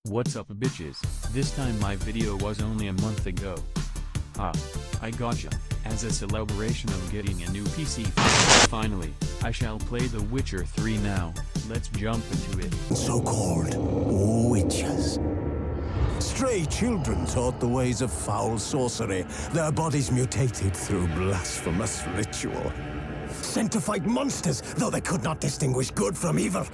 What's up bitches, this time my video was only a month ago. Ha, I gotcha, as a celebration of getting a new PC. Finally, I shall play The Witcher 3 now, let's jump into it. So-called witches. Stray children taught the ways of foul sorcery, their bodies mutated through blasphemous ritual. Sent to fight monsters, though they could not distinguish good from evil.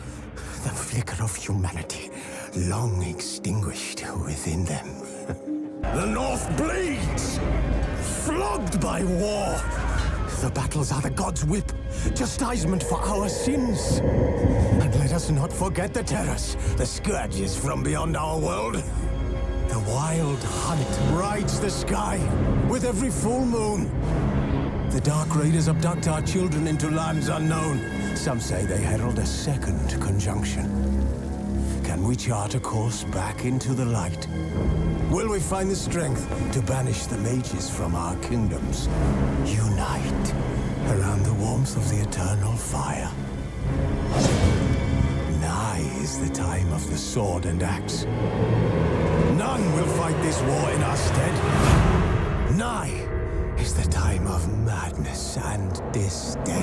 The flicker of humanity, long extinguished within them. The North bleeds, flogged by war. The battles are the gods' whip, chastisement for our sins. And let us not forget the terrors, the scourges from beyond our world. The wild hunt rides the sky with every full moon. The Dark Raiders abduct our children into lands unknown. Some say they herald a second conjunction. Can we chart a course back into the light? Will we find the strength to banish the mages from our kingdoms? Unite around the warmth of the eternal fire. Nigh is the time of the sword and axe. None will fight this war in our stead. Nigh is the time of madness and disdain.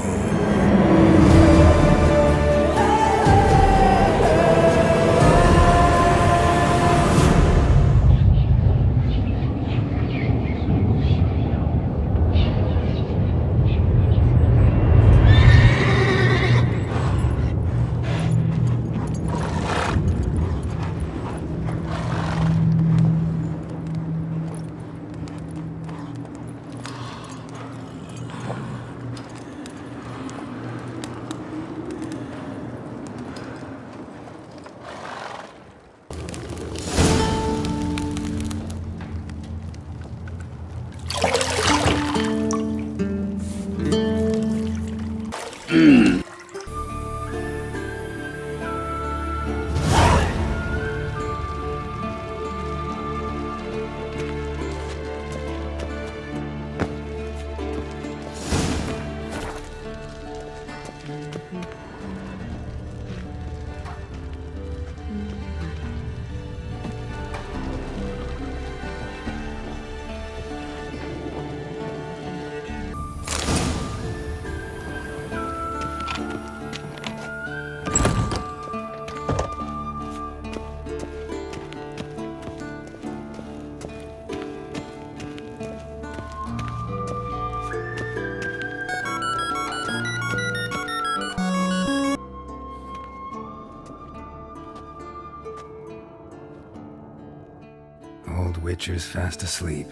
Old Witcher's fast asleep.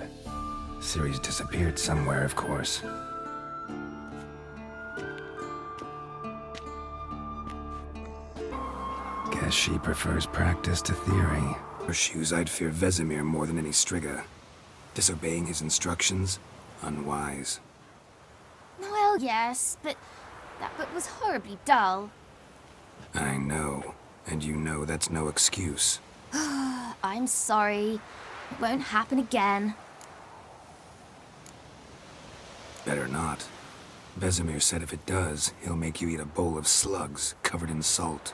Ciri's disappeared somewhere, of course. Guess she prefers practice to theory. For shoes, I'd fear Vesemir more than any Striga. Disobeying his instructions? Unwise. Well, yes, but that book was horribly dull. I know. And you know that's no excuse. I'm sorry. It won't happen again. Better not. Vesemir said if it does, he'll make you eat a bowl of slugs covered in salt.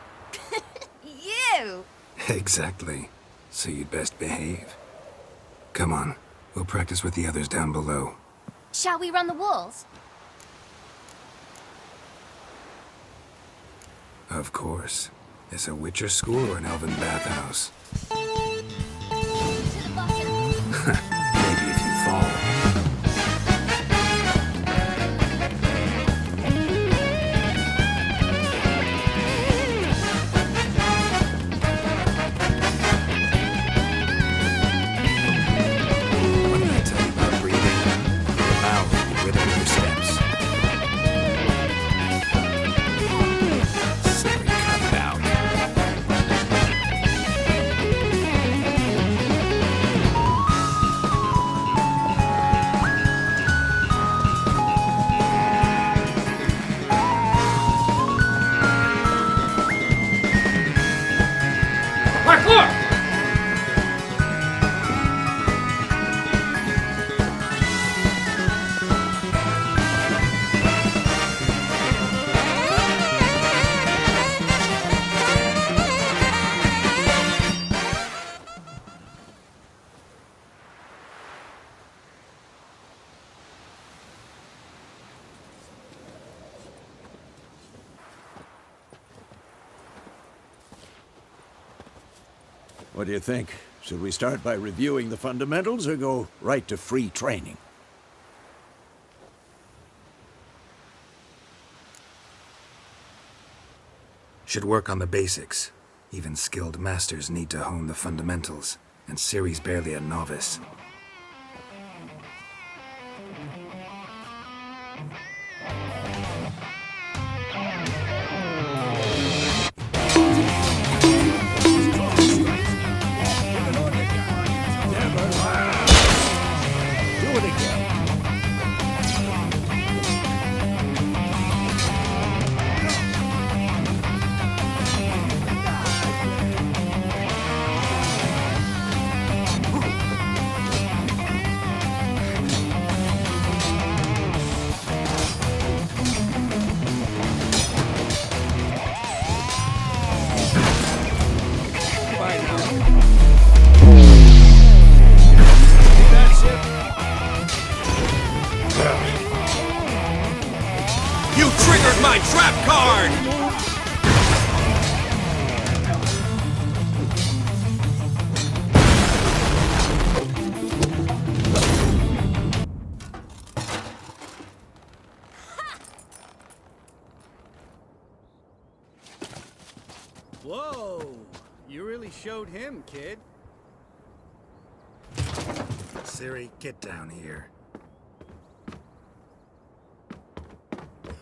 You! Exactly. So you'd best behave. Come on, we'll practice with the others down below. Shall we run the walls? Of course. Is a Witcher school or an elven bathhouse? To the bottom. Maybe if you fall. What did I tell you about breathing? Your mouth will be rhythm with your steps. Sorry, cut it out. What do you think? Should we start by reviewing the fundamentals or go right to free training? Should work on the basics. Even skilled masters need to hone the fundamentals, and Ciri's barely a novice. You triggered my trap card! Whoa! You really showed him, kid. Ciri, get down here.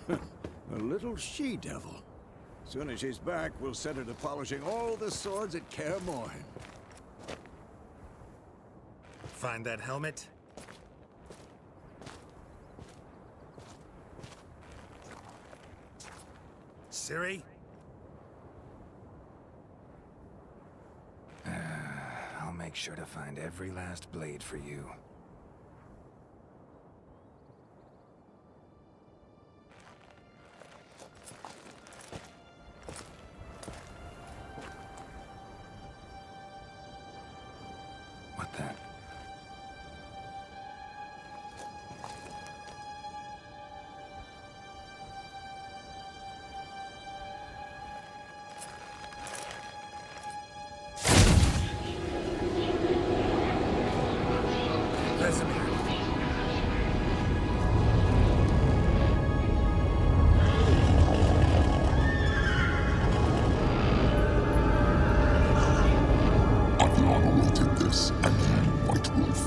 A little she-devil. Soon as she's back, we'll set her to polishing all the swords at Kaer Morhen. Find that helmet? Ciri? I'll make sure to find every last blade for you. What the? Vesemir. Aviana wanted this, and you, White Wolf.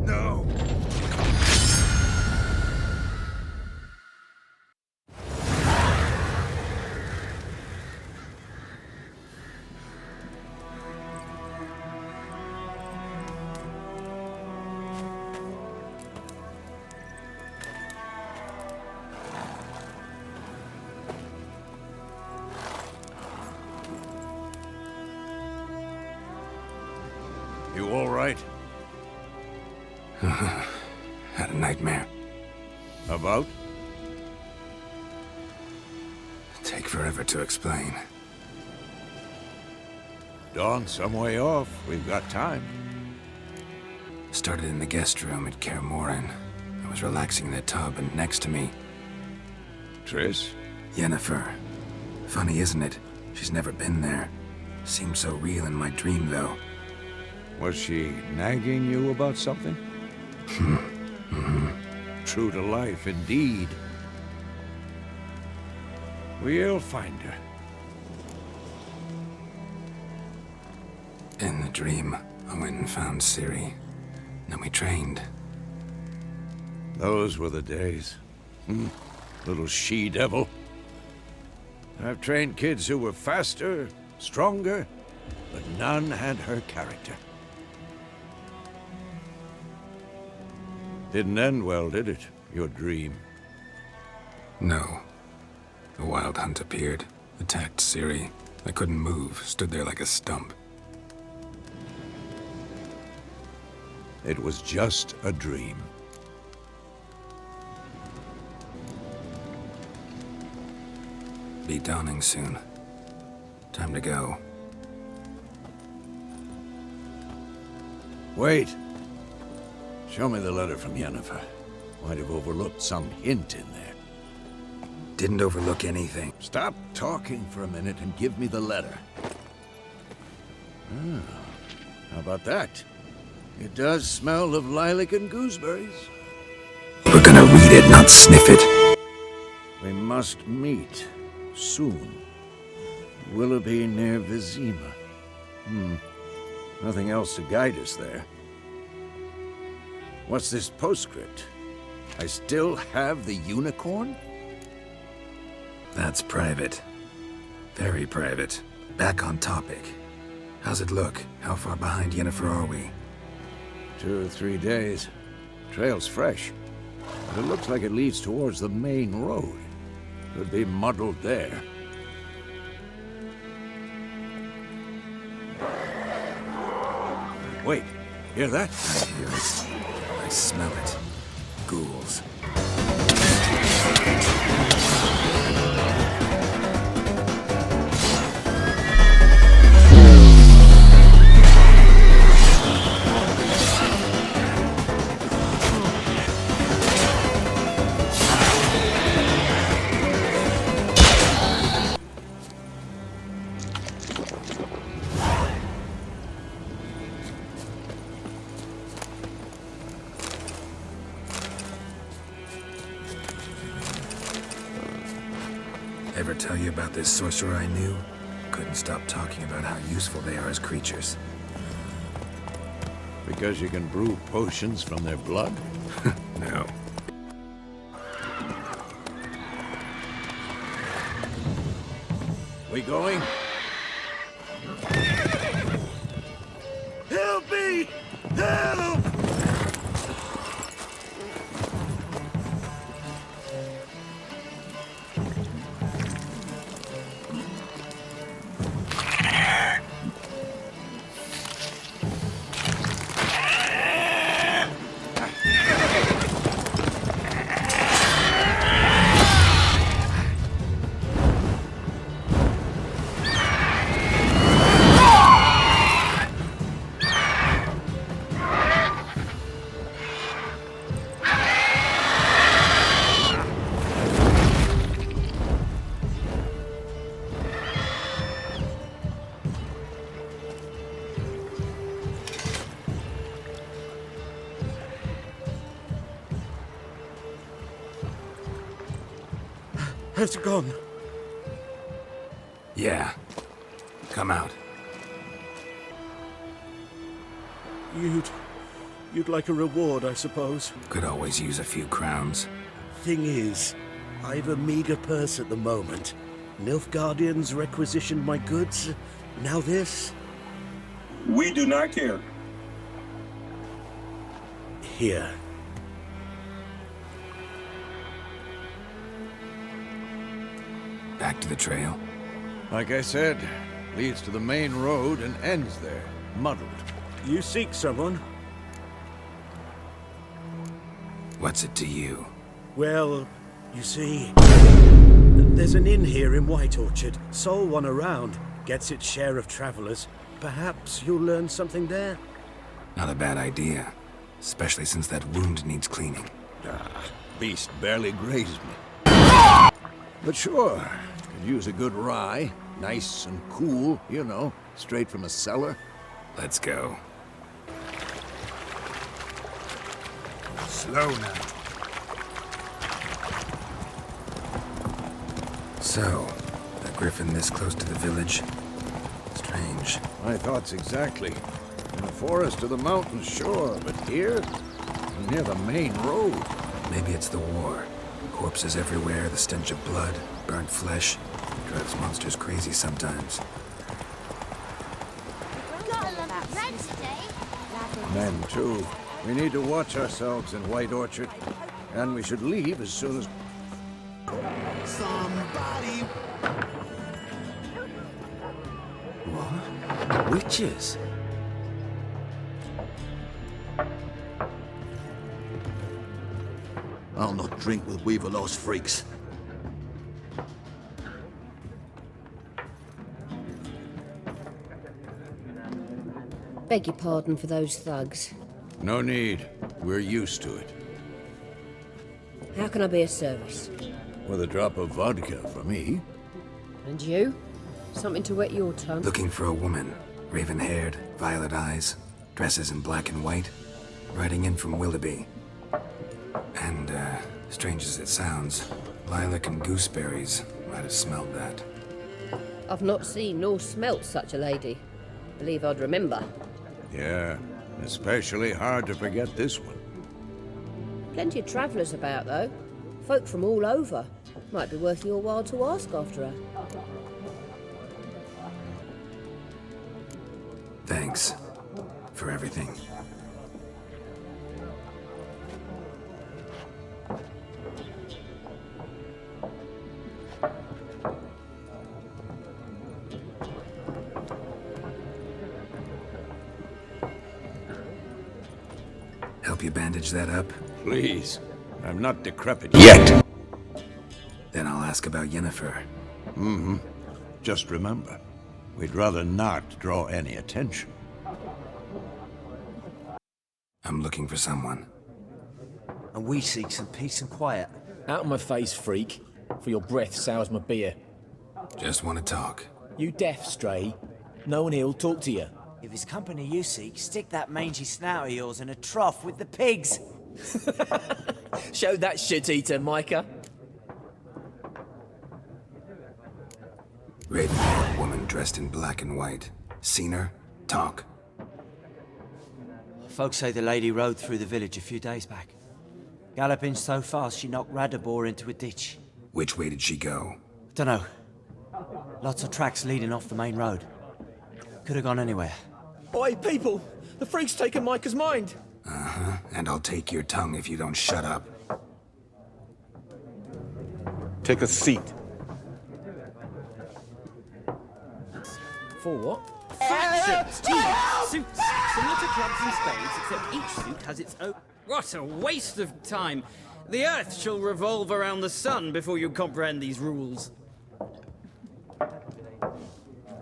No! You all right? Had a nightmare. About? Take forever to explain. Dawn, some way off. We've got time. Started in the guest room at Kaer Morhen. I was relaxing in the tub, and next to me, Triss? Yennefer. Funny, isn't it? She's never been there. Seemed so real in my dream, though. Was she nagging you about something? True to life, indeed. We'll find her. In the dream, I went and found Ciri. Then we trained. Those were the days. Little she-devil. I've trained kids who were faster, stronger, but none had her character. Didn't end well, did it? Your dream? No. A wild hunt appeared, attacked Ciri. I couldn't move, stood there like a stump. It was just a dream. Be dawning soon. Time to go. Wait. Show me the letter from Yennefer. Might have overlooked some hint in there. Didn't overlook anything. Stop talking for a minute and give me the letter. How about that? It does smell of lilac and gooseberries. We're gonna read it, not sniff it. We must meet soon. Willoughby near Vizima. Nothing else to guide us there. What's this postscript? I still have the unicorn? That's private. Very private. Back on topic. How's it look? How far behind Yennefer are we? 2 or 3 days. Trail's fresh. But it looks like it leads towards the main road. Could be muddled there. Wait, hear that? I hear it. I smell it. Ghouls. Ever tell you about this sorcerer I knew? Couldn't stop talking about how useful they are as creatures. Because you can brew potions from their blood? No. We going? Help me! Help! Has it gone? Yeah. Come out. You'd like a reward, I suppose. Could always use a few crowns. Thing is, I've a meager purse at the moment. Nilfgaardians requisitioned my goods. Now this? We do not care. Here. Back to the trail. Like I said, leads to the main road and ends there, muddled. You seek someone? What's it to you? Well, you see, there's an inn here in White Orchard. Sole one around. Gets its share of travelers. Perhaps you'll learn something there? Not a bad idea. Especially since that wound needs cleaning. Beast barely grazed me. But sure, could use a good rye. Nice and cool, you know, straight from a cellar. Let's go. Slow now. So, a griffin this close to the village? Strange. My thoughts exactly. In the forest or the mountains, sure, but here? Near the main road. Maybe it's the war. Corpses everywhere, the stench of blood, burnt flesh. Drives monsters crazy sometimes. Men, too. We need to watch ourselves in White Orchard. And we should leave as soon as... Somebody. What? Witches? I'll not drink with Weaverlost freaks. Beg your pardon for those thugs. No need. We're used to it. How can I be of service? with a drop of vodka for me. And you? Something to wet your tongue? Looking for a woman. Raven-haired, violet eyes, dresses in black and white. Riding in from Willoughby. And, strange as it sounds, lilac and gooseberries might have smelled that. I've not seen nor smelt such a lady. Believe I'd remember. Yeah, especially hard to forget this one. Plenty of travellers about, though. Folk from all over. Might be worth your while to ask after her. Thanks for everything. Help you bandage that up? Please. I'm not decrepit yet. Then I'll ask about Yennefer. Mm-hmm. Just remember, we'd rather not draw any attention. I'm looking for someone. And we seek some peace and quiet. Out of my face, freak. For your breath sours my beer. Just want to talk. You deaf, Stray. No one here'll talk to you. If it's company you seek, stick that mangy snout of yours in a trough with the pigs. Show that shit-eater, Micah. Raven-haired woman dressed in black and white. Seen her? Talk. Folks say the lady rode through the village a few days back. Galloping so fast she knocked Radabor into a ditch. Which way did she go? Dunno. Lots of tracks leading off the main road. Could have gone anywhere. Oi, people! The freak's taken Micah's mind! Uh-huh, and I'll take your tongue if you don't shut up. Take a seat. For what? Factions, teams, suits, similar to clubs and spades, except each suit has its own... What a waste of time! The Earth shall revolve around the sun before you comprehend these rules.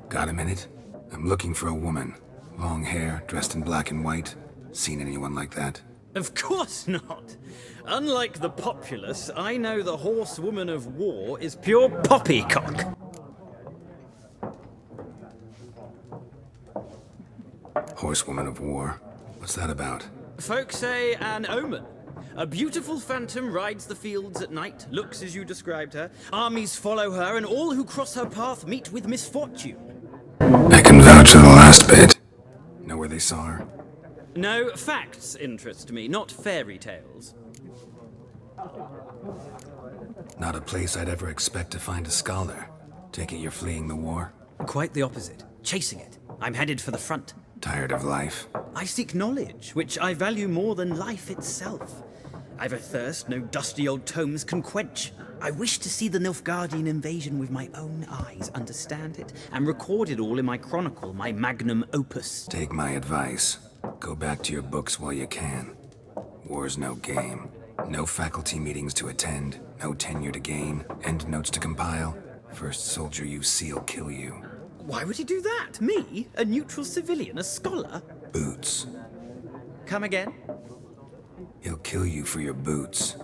Got a minute? I'm looking for a woman. Long hair, dressed in black and white. Seen anyone like that? Of course not. Unlike the populace, I know the horsewoman of war is pure poppycock. Horsewoman of war? What's that about? Folk say an omen. A beautiful phantom rides the fields at night, looks as you described her. Armies follow her, and all who cross her path meet with misfortune. I can vouch for the last bit. Know where they saw her? No, facts interest me, not fairy tales. Not a place I'd ever expect to find a scholar. Take it you're fleeing the war? Quite the opposite. Chasing it. I'm headed for the front. Tired of life? I seek knowledge, which I value more than life itself. I've a thirst no dusty old tomes can quench. I wish to see the Nilfgaardian invasion with my own eyes, understand it, and record it all in my chronicle, my magnum opus. Take my advice. Go back to your books while you can. War's no game. No faculty meetings to attend, no tenure to gain, end notes to compile. First soldier you see'll kill you. Why would he do that? Me? A neutral civilian? A scholar? Boots. Come again? He'll kill you for your boots.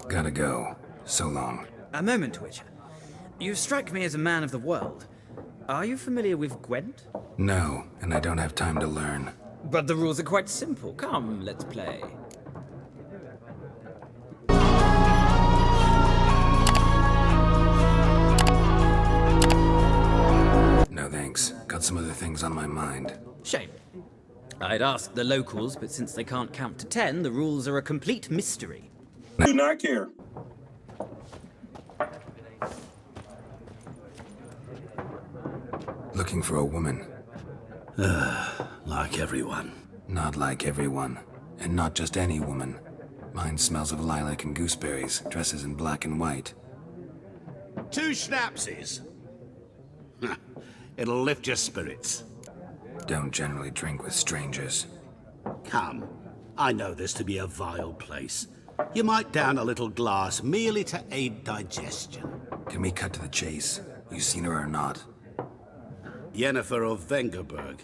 Gotta go. So long. A moment, Witcher. You strike me as a man of the world. Are you familiar with Gwent? No, and I don't have time to learn. But the rules are quite simple. Come, let's play. No thanks. Got some other things on my mind. Shame. I'd ask the locals, but since they can't count to 10, the rules are a complete mystery. Do not care. Looking for a woman. Like everyone. Not like everyone. And not just any woman. Mine smells of lilac and gooseberries, dresses in black and white. 2 schnapsies. It'll lift your spirits. Don't generally drink with strangers. Come. I know this to be a vile place. You might down a little glass merely to aid digestion. Can we cut to the chase? You seen her or not? Yennefer of Vengerberg.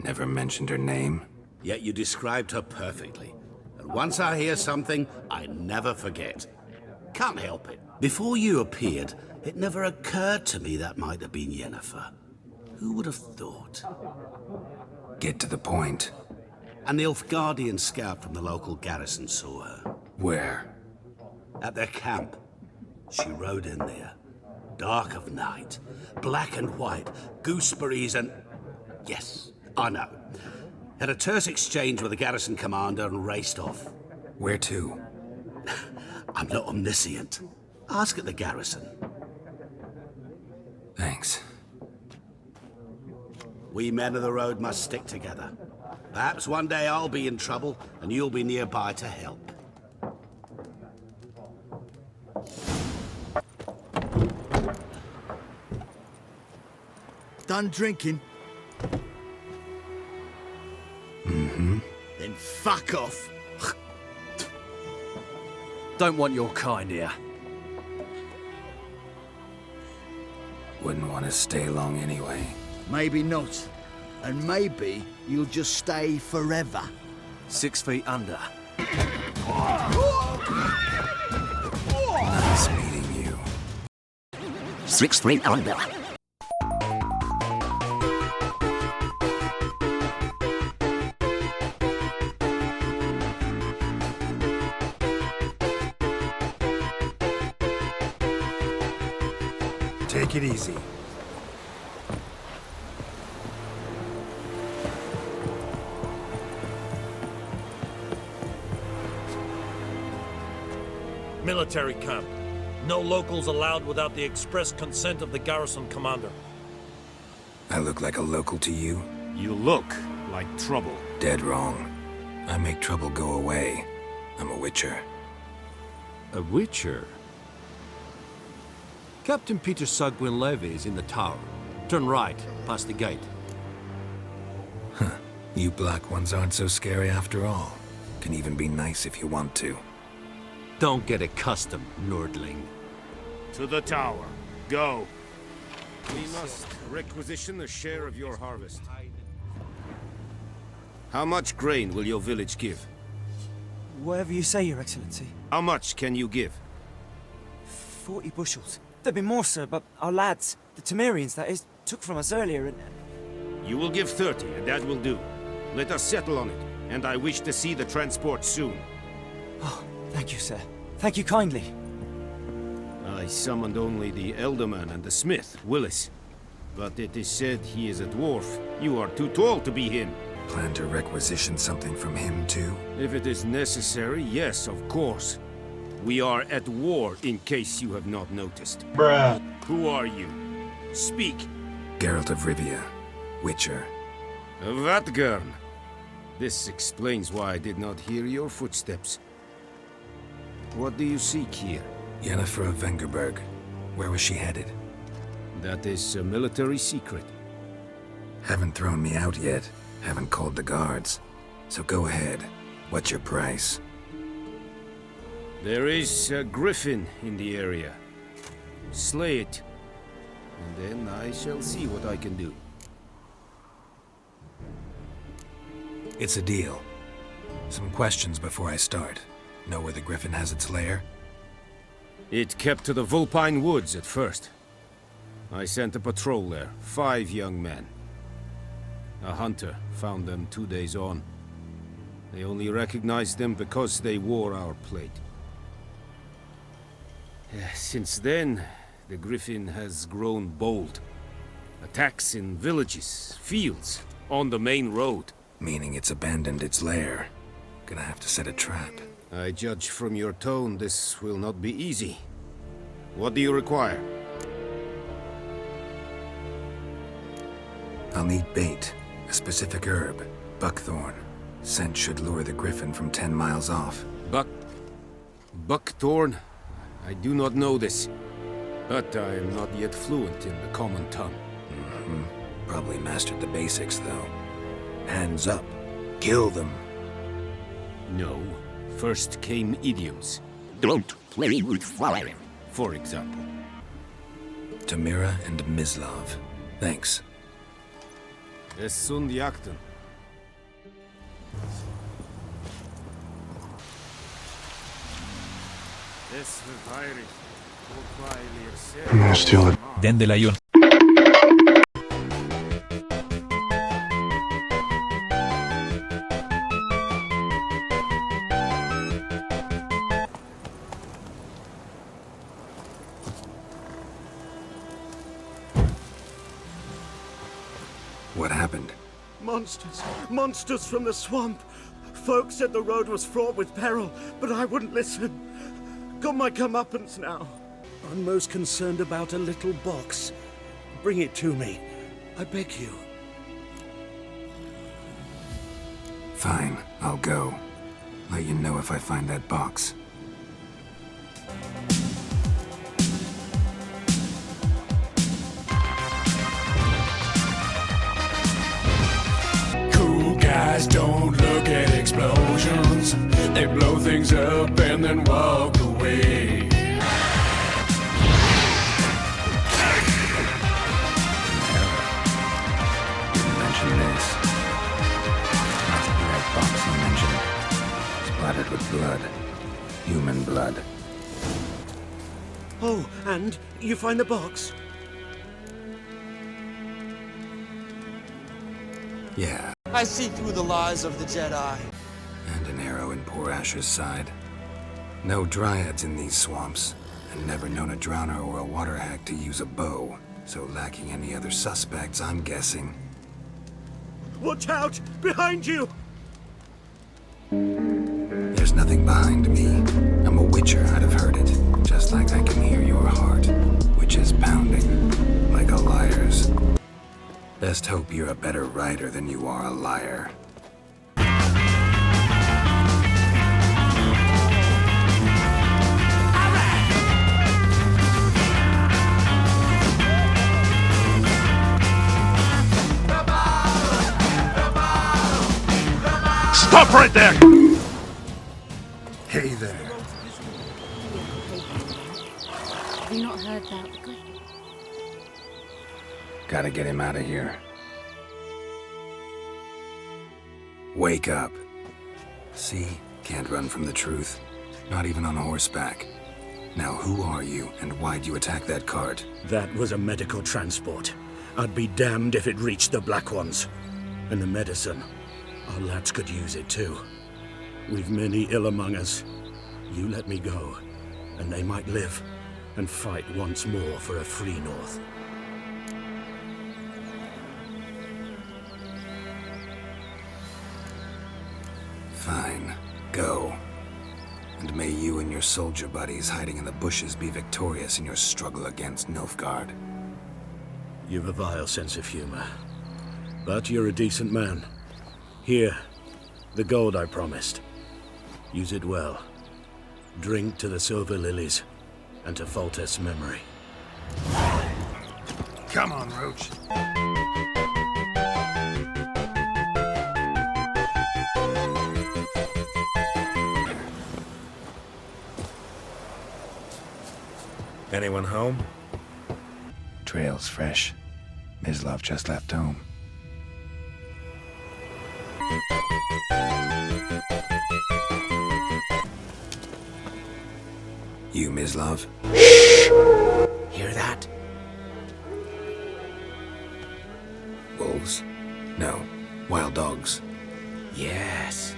Never mentioned her name. Yet you described her perfectly. And once I hear something, I never forget. Can't help it. Before you appeared, it never occurred to me that might have been Yennefer. Who would have thought? Get to the point. A Nilfgaardian scout from the local garrison saw her. Where? At their camp. She rode in there. Dark of night. Black and white. Gooseberries and... Yes, I know. Had a terse exchange with the garrison commander and raced off. Where to? I'm not omniscient. Ask at the garrison. Thanks. We men of the road must stick together. Perhaps one day I'll be in trouble and you'll be nearby to help. Done drinking? Mm-hmm. Then fuck off. Don't want your kind here. Wouldn't want to stay long anyway. Maybe not. And maybe you'll just stay forever. 6 feet under. Nice meeting you. 6 feet under. Take it easy. Military camp. No locals allowed without the express consent of the garrison commander. I look like a local to you? You look like trouble. Dead wrong. I make trouble go away. I'm a witcher. A witcher? Captain Peter Sugwin Levy is in the tower. Turn right, past the gate. Huh. You black ones aren't so scary after all. Can even be nice if you want to. Don't get accustomed, Nordling. To the tower. Go. We must requisition a share of your harvest. How much grain will your village give? Whatever you say, Your Excellency. How much can you give? 40 bushels. There'd be more, sir, but our lads, the Temerians, that is, took from us earlier and... You will give 30, and that will do. Let us settle on it, and I wish to see the transport soon. Oh, thank you, sir. Thank you kindly. I summoned only the Elderman and the smith, Willis. But it is said he is a dwarf. You are too tall to be him. Plan to requisition something from him, too? If it is necessary, yes, of course. We are at war, in case you have not noticed. Bruh. Who are you? Speak. Geralt of Rivia, Witcher. Vatgern. This explains why I did not hear your footsteps. What do you seek here? Yennefer of Vengerberg. Where was she headed? That is a military secret. Haven't thrown me out yet. Haven't called the guards. So go ahead. What's your price? There is a griffin in the area. Slay it, and then I shall see what I can do. It's a deal. Some questions before I start. Know where the griffin has its lair? It kept to the Vulpine Woods at first. I sent a patrol there, 5 young men. A hunter found them 2 days on. They only recognized them because they wore our plate. Since then, the griffin has grown bold. Attacks in villages, fields, on the main road. Meaning it's abandoned its lair. Gonna have to set a trap. I judge from your tone this will not be easy. What do you require? I'll need bait. A specific herb. Buckthorn. Scent should lure the griffin from 10 miles off. Buckthorn? I do not know this. But I am not yet fluent in the common tongue. Mm-hmm. Probably mastered the basics, though. Hands up. Kill them. No. First came idioms. Don't play with fire. For example. Tamira and Mislav. Thanks. Es sund jakten. Dandelion. What happened? Monsters! Monsters from the swamp! Folk said the road was fraught with peril, but I wouldn't listen. Got my comeuppance now. I'm most concerned about a little box. Bring it to me. I beg you. Fine, I'll go. Let you know if I find that box. Cool guys don't look at explosions. They blow things up and then walk away. Mention this. Must be that box you mentioned. Splattered with blood. Human blood. Oh, and you find the box? Yeah. I see through the lies of the Jedi. And an arrow in poor Asher's side. No dryads in these swamps, and never known a drowner or a water hack to use a bow. So lacking any other suspects, I'm guessing. Watch out! Behind you! There's nothing behind me. I'm a witcher, I'd have heard it. Just like I can hear your heart, which is pounding, like a liar's. Best hope you're a better writer than you are a liar. Stop right there! Hey there. Have you not heard about the Griffin? Gotta get him out of here. Wake up. See? Can't run from the truth. Not even on horseback. Now who are you, and why'd you attack that cart? That was a medical transport. I'd be damned if it reached the Black Ones. And the medicine. Our lads could use it too. We've many ill among us. You let me go, and they might live, and fight once more for a free North. Fine. Go. And may you and your soldier buddies hiding in the bushes be victorious in your struggle against Nilfgaard. You've a vile sense of humor. But you're a decent man. Here, the gold I promised. Use it well. Drink to the silver lilies, and to Foltest's memory. Come on, Roach. Anyone home? Trail's fresh. Mislav just left home. You, Mislav? Hear that? Wolves? No. Wild dogs. Yes.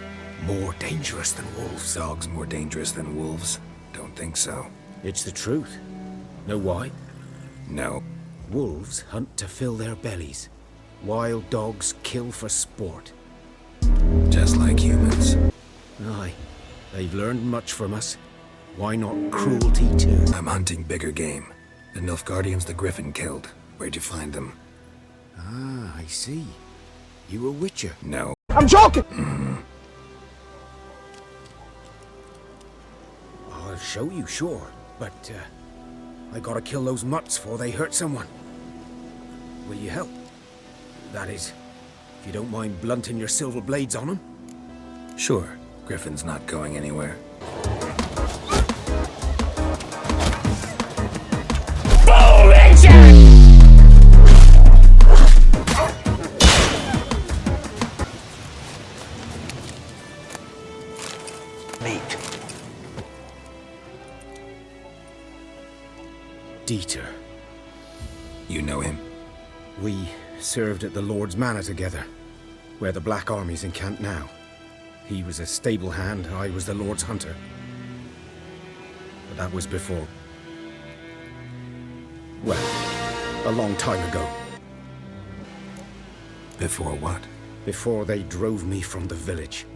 More dangerous than wolves. Dogs more dangerous than wolves? Don't think so. It's the truth. Know why? No. Wolves hunt to fill their bellies. Wild dogs kill for sport. Just like humans. Aye. They've learned much from us. Why not cruelty too? I'm hunting bigger game. The Nilfgaardians the Griffin killed. Where'd you find them? Ah, I see. You a witcher? No. I'm joking! I'll show you, sure. But, I gotta kill those mutts before they hurt someone. Will you help? That is, if you don't mind blunting your silver blades on them. Sure. Griffin's not going anywhere. Dieter. You know him? We served at the Lord's Manor together, where the Black Army's encamped now. He was a stable hand, I was the Lord's hunter. But that was before... well, a long time ago. Before what? Before they drove me from the village.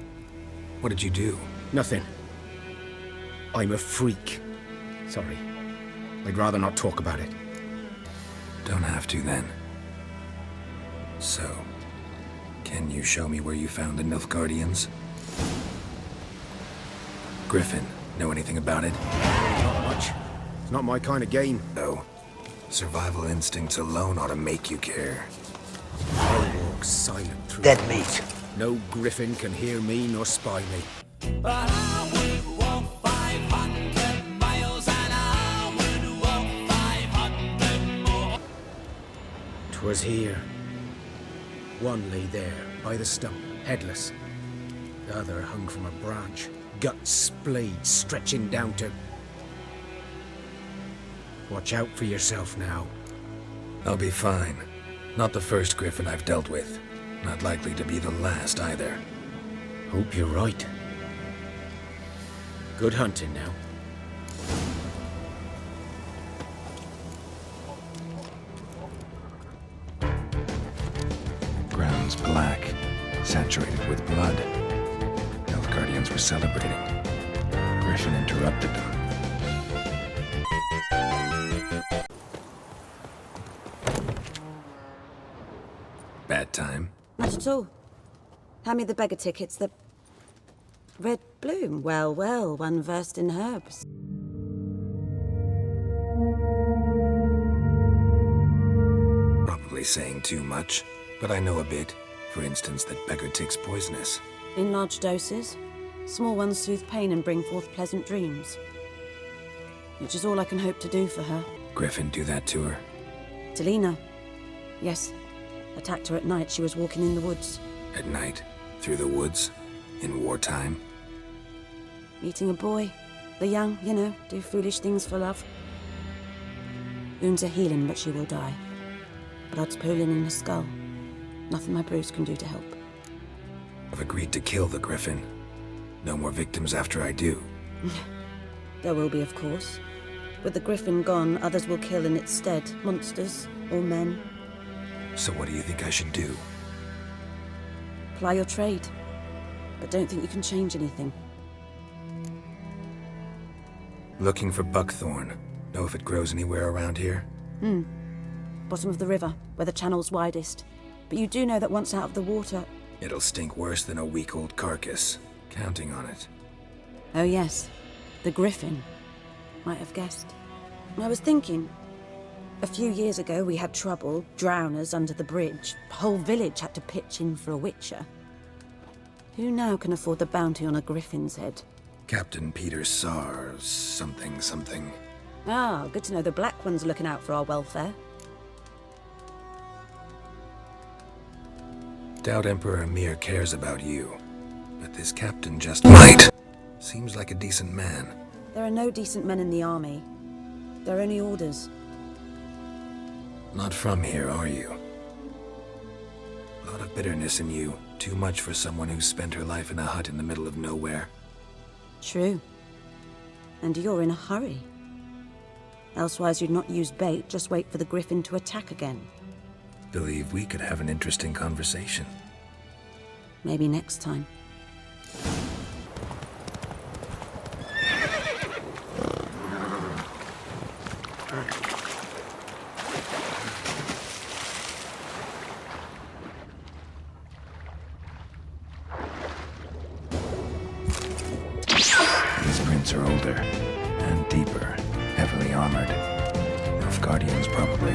What did you do? Nothing. I'm a freak. Sorry. I'd rather not talk about it. Don't have to, then. So, can you show me where you found the Nilfgaardians? Griffin, know anything about it? Not much. It's not my kind of game. No. Survival instincts alone ought to make you care. I walk silent through... Dead meat. No griffin can hear me nor spy me. But I would walk 500 miles and I would walk 500 more. 'Twas here. One lay there, by the stump, headless. The other hung from a branch, guts splayed, stretching down to... Watch out for yourself now. I'll be fine. Not the first griffin I've dealt with. Not likely to be the last, either. Hope you're right. Good hunting now. Ground's black, saturated with blood. Nilfgaardians were celebrating. Griffin interrupted them. Bad time? Not at all. Hand me the beggar tickets, the... Red bloom. Well, well, one versed in herbs. Probably saying too much, but I know a bit. For instance, that beggar tick's poisonous. In large doses. Small ones soothe pain and bring forth pleasant dreams. Which is all I can hope to do for her. Griffin do that to her? Delina. Yes. Attacked her at night. She was walking in the woods. At night? Through the woods? In wartime? Meeting a boy. The young, you know, do foolish things for love. Wounds are healing, but she will die. Blood's pooling in her skull. Nothing my bruise can do to help. I've agreed to kill the griffin. No more victims after I do. There will be, of course. With the griffin gone, others will kill in its stead. Monsters or men. So what do you think I should do? Ply your trade. But don't think you can change anything. Looking for buckthorn. Know if it grows anywhere around here? Bottom of the river, where the channel's widest. But you do know that once out of the water... It'll stink worse than a week-old carcass. Counting on it. Oh yes, the griffin. Might have guessed. I was thinking... A few years ago we had trouble, drowners under the bridge. The whole village had to pitch in for a witcher. Who now can afford the bounty on a griffin's head? Captain Peter Sars, something. Ah, good to know the Black One's looking out for our welfare. Doubt Emperor Emir cares about you. But this captain just might. Seems like a decent man. There are no decent men in the army. They're only orders. Not from here, are you? A lot of bitterness in you. Too much for someone who's spent her life in a hut in the middle of nowhere. True. And you're in a hurry. Elsewise you'd not use bait, just wait for the griffin to attack again. Believe we could have an interesting conversation. Maybe next time. These prints are older and deeper, heavily armored. Nilfgaardians, probably.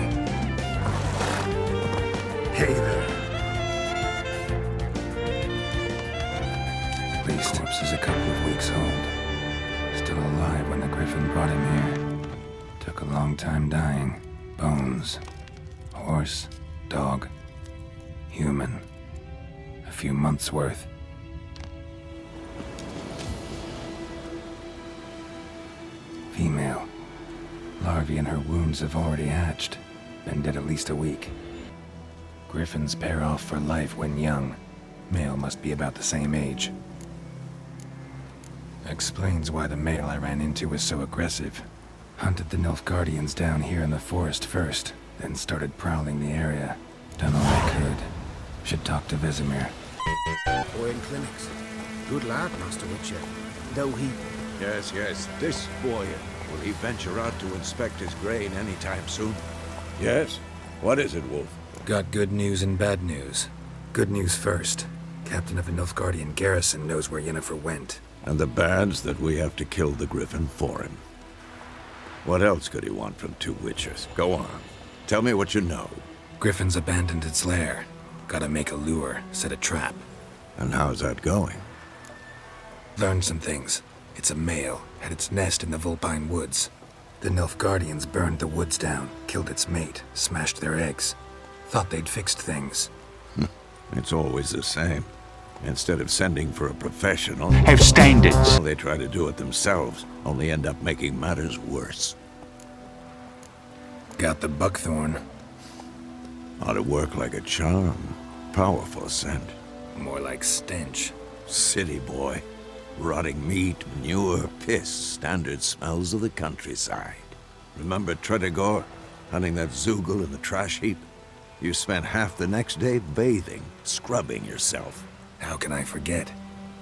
Hey there. At least corpse is a couple of weeks old. Still alive when the griffin brought him here. Took a long time dying. Bones. Horse. Dog. Human. A few months' worth. Female. larvae in her wounds have already hatched. Been dead at least a week. Griffins pair off for life when young. Male must be about the same age. Explains why the male I ran into was so aggressive. Hunted the Nilfgaardians down here in the forest first, then started prowling the area. Done all I could. Should talk to Vesemir. Boy in clinics. Good lad, Master Witcher. Though he... Yes, this boy. Will he venture out to inspect his grain anytime soon? Yes? What is it, Wolf? Got good news and bad news. Good news first. Captain of a Nilfgaardian garrison knows where Yennefer went. And the bad's that we have to kill the Griffin for him. What else could he want from two Witchers? Go on. Tell me what you know. Griffin's abandoned its lair. Gotta make a lure, set a trap. And how's that going? Learned some things. It's a male, had its nest in the Vulpine Woods. The Nilfgaardians burned the woods down, killed its mate, smashed their eggs. Thought they'd fixed things. It's always the same. Instead of sending for a professional... Have standards. They try to do it themselves, only end up making matters worse. Got the buckthorn. Ought to work like a charm. Powerful scent. More like stench. City boy. Rotting meat, manure, piss, standard smells of the countryside. Remember Tredegor? Hunting that Zoogle in the trash heap? You spent half the next day bathing, scrubbing yourself. How can I forget?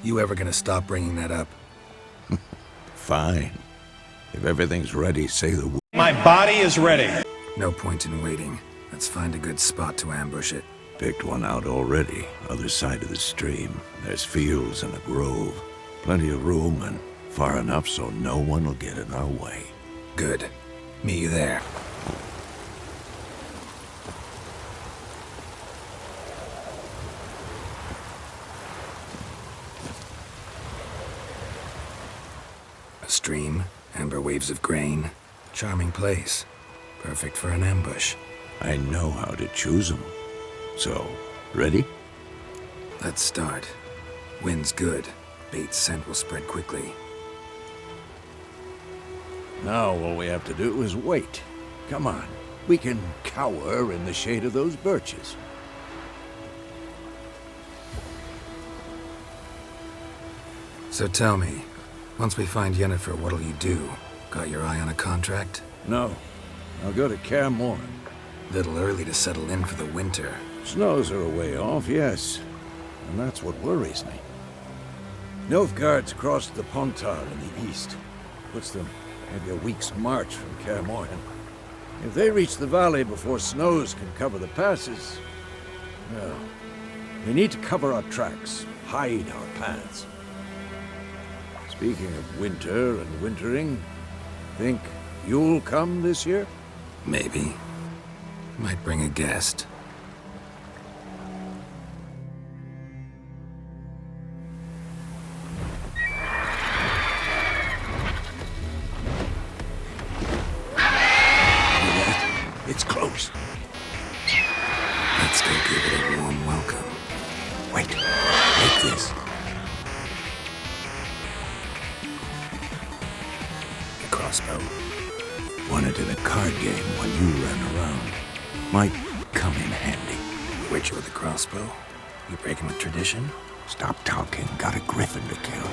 You ever gonna stop bringing that up? Fine. If everything's ready, say the word. My body is ready. No point in waiting. Let's find a good spot to ambush it. Picked one out already. Other side of the stream. There's fields and a grove. Plenty of room and far enough so no one will get in our way. Good. Meet you there. A stream, amber waves of grain. Charming place. Perfect for an ambush. I know how to choose them. So, ready? Let's start. Wind's good. Bait's scent will spread quickly. Now all we have to do is wait. Come on. We can cower in the shade of those birches. So tell me, once we find Yennefer, what'll you do? Got your eye on a contract? No. I'll go to Kaer Morhen. Little early to settle in for the winter. Snows are a way off, yes. And that's what worries me. Nilfgaard's crossed the Pontar in the east. Puts them maybe a week's march from Kaer Morhen. If they reach the valley before snows can cover the passes, well, we need to cover our tracks, hide our paths. Speaking of winter and wintering, think you'll come this year? Maybe. Might bring a guest. It's close. Let's go give it a warm welcome. Wait. Take this. A crossbow. Won it in a card game when you ran around. Might come in handy. Witcher with a crossbow? You breaking with tradition? Stop talking. Got a griffin to kill.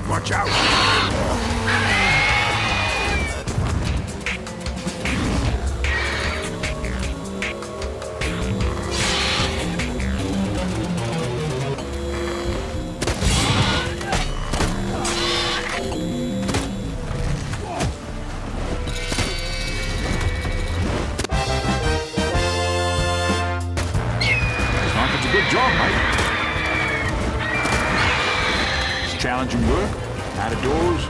Watch out! Good job, mate. It's challenging work, out of doors.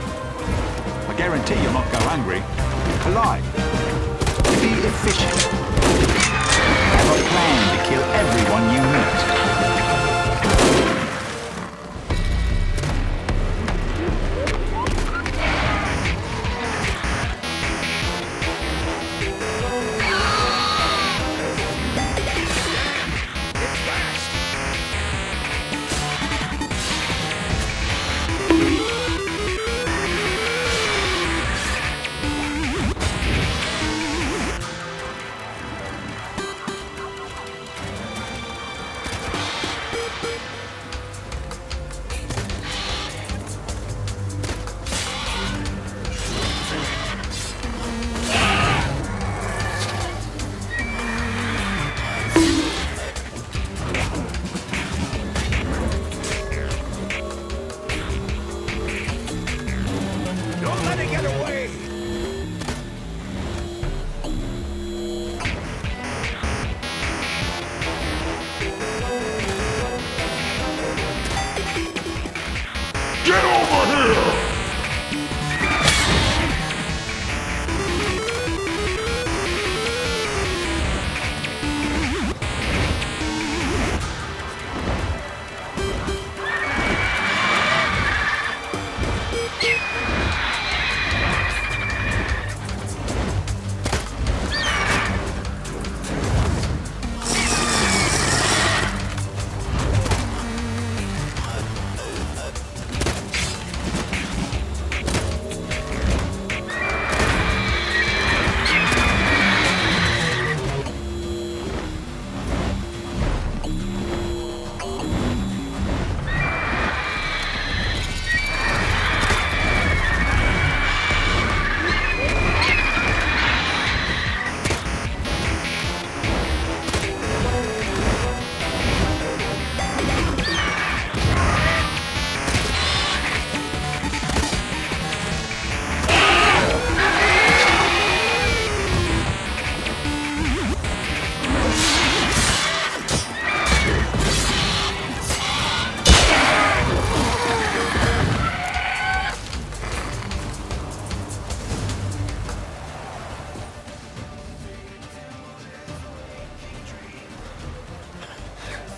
I guarantee you'll not go hungry. Be polite. Be efficient. Have a plan to kill everyone you meet.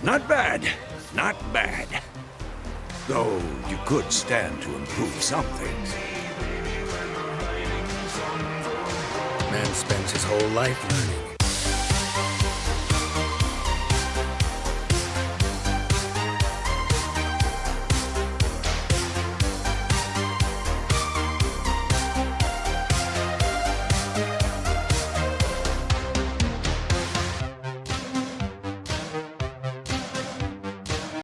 Not bad. Not bad. Though you could stand to improve some things. Man spends his whole life learning.